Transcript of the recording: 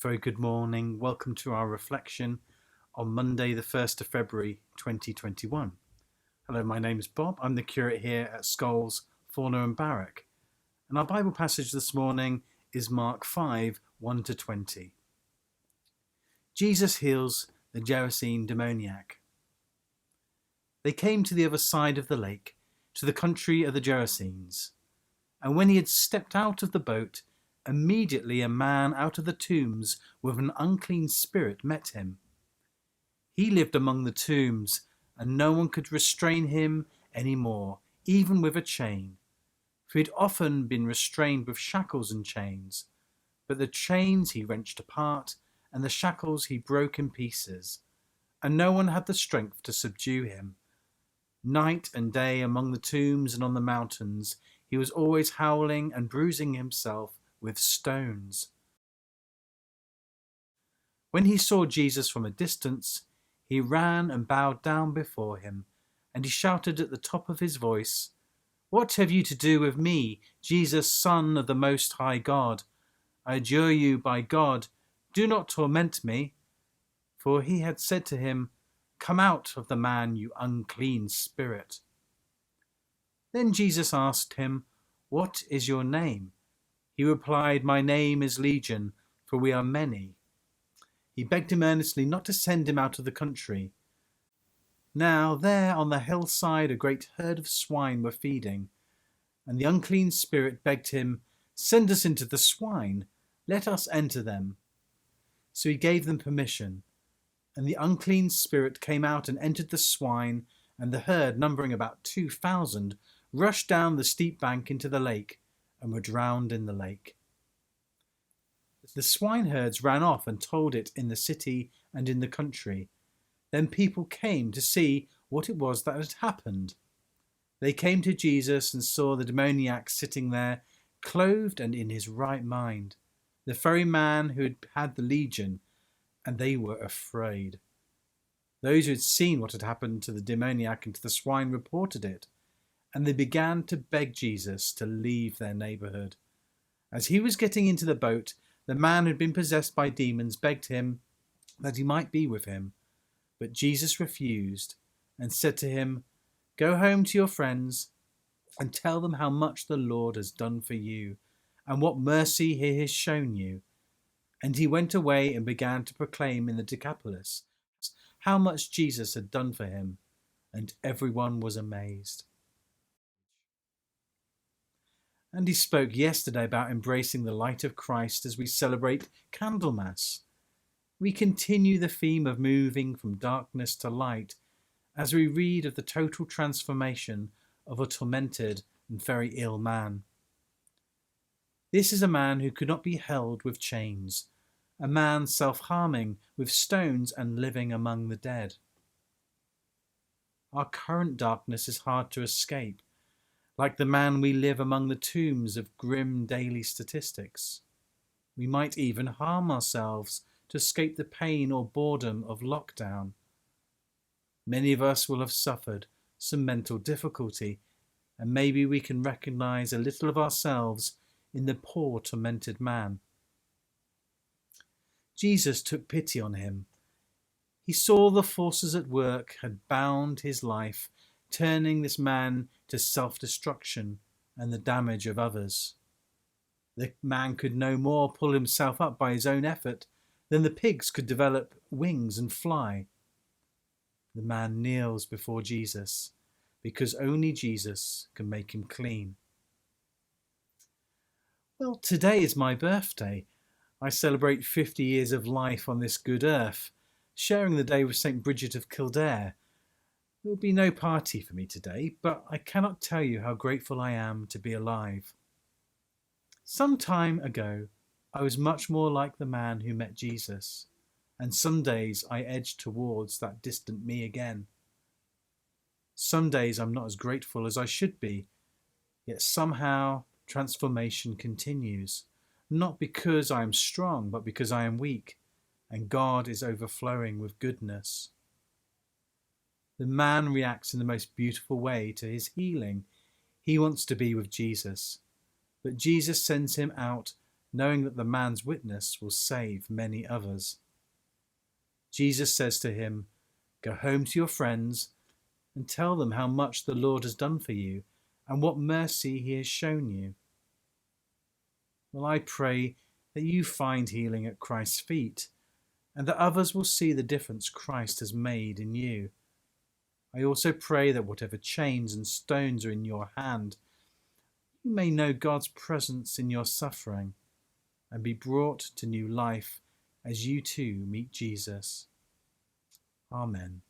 Very good morning. Welcome to our reflection on Monday, the 1st of February 2021. Hello, my name is Bob. I'm the curate here at Scholes, Fauna and Barrack. And our Bible passage this morning is Mark 5, 1 to 20. Jesus heals the Gerasene Demoniac. They came to the other side of the lake, to the country of the Gerasenes. And when he had stepped out of the boat, immediately a man out of the tombs with an unclean spirit met him. He lived among the tombs, and no one could restrain him any more, even with a chain. For he had often been restrained with shackles and chains. But the chains he wrenched apart, and the shackles he broke in pieces, and no one had the strength to subdue him. Night and day among the tombs and on the mountains, he was always howling and bruising himself with stones. When he saw Jesus from a distance, he ran and bowed down before him, and he shouted at the top of his voice, "What have you to do with me, Jesus, Son of the Most High God? I adjure you by God, do not torment me." For he had said to him, "Come out of the man, you unclean spirit." Then Jesus asked him, "What is your name?" He replied, "My name is Legion, for we are many." He begged him earnestly not to send him out of the country. Now there on the hillside a great herd of swine were feeding, and the unclean spirit begged him, "Send us into the swine, let us enter them." So he gave them permission, and the unclean spirit came out and entered the swine, and the herd, numbering about 2,000, rushed down the steep bank into the lake, and were drowned in the lake. The swineherds ran off and told it in the city and in the country. Then people came to see what it was that had happened. They came to Jesus and saw the demoniac sitting there, clothed and in his right mind, the very man who had had the legion, and they were afraid. Those who had seen what had happened to the demoniac and to the swine reported it, and they began to beg Jesus to leave their neighborhood. As he was getting into the boat, the man who had been possessed by demons begged him that he might be with him. But Jesus refused and said to him, "Go home to your friends and tell them how much the Lord has done for you and what mercy he has shown you." And he went away and began to proclaim in the Decapolis how much Jesus had done for him, and everyone was amazed. And he spoke yesterday about embracing the light of Christ as we celebrate Candlemas. We continue the theme of moving from darkness to light as we read of the total transformation of a tormented and very ill man. This is a man who could not be held with chains, a man self-harming with stones and living among the dead. Our current darkness is hard to escape. Like the man, we live among the tombs of grim daily statistics. We might even harm ourselves to escape the pain or boredom of lockdown. Many of us will have suffered some mental difficulty, and maybe we can recognize a little of ourselves in the poor tormented man. Jesus took pity on him. He saw the forces at work had bound his life, turning this man to self-destruction and the damage of others. The man could no more pull himself up by his own effort than the pigs could develop wings and fly. The man kneels before Jesus because only Jesus can make him clean. Well, today is my birthday. I celebrate 50 years of life on this good earth, sharing the day with St. Bridget of Kildare. There will be no party for me today, but I cannot tell you how grateful I am to be alive. Some time ago, I was much more like the man who met Jesus, and some days I edge towards that distant me again. Some days I'm not as grateful as I should be, yet somehow transformation continues, not because I am strong, but because I am weak, and God is overflowing with goodness. The man reacts in the most beautiful way to his healing. He wants to be with Jesus, but Jesus sends him out knowing that the man's witness will save many others. Jesus says to him, "Go home to your friends and tell them how much the Lord has done for you and what mercy he has shown you." Well, I pray that you find healing at Christ's feet and that others will see the difference Christ has made in you. I also pray that whatever chains and stones are in your hand, you may know God's presence in your suffering and be brought to new life as you too meet Jesus. Amen.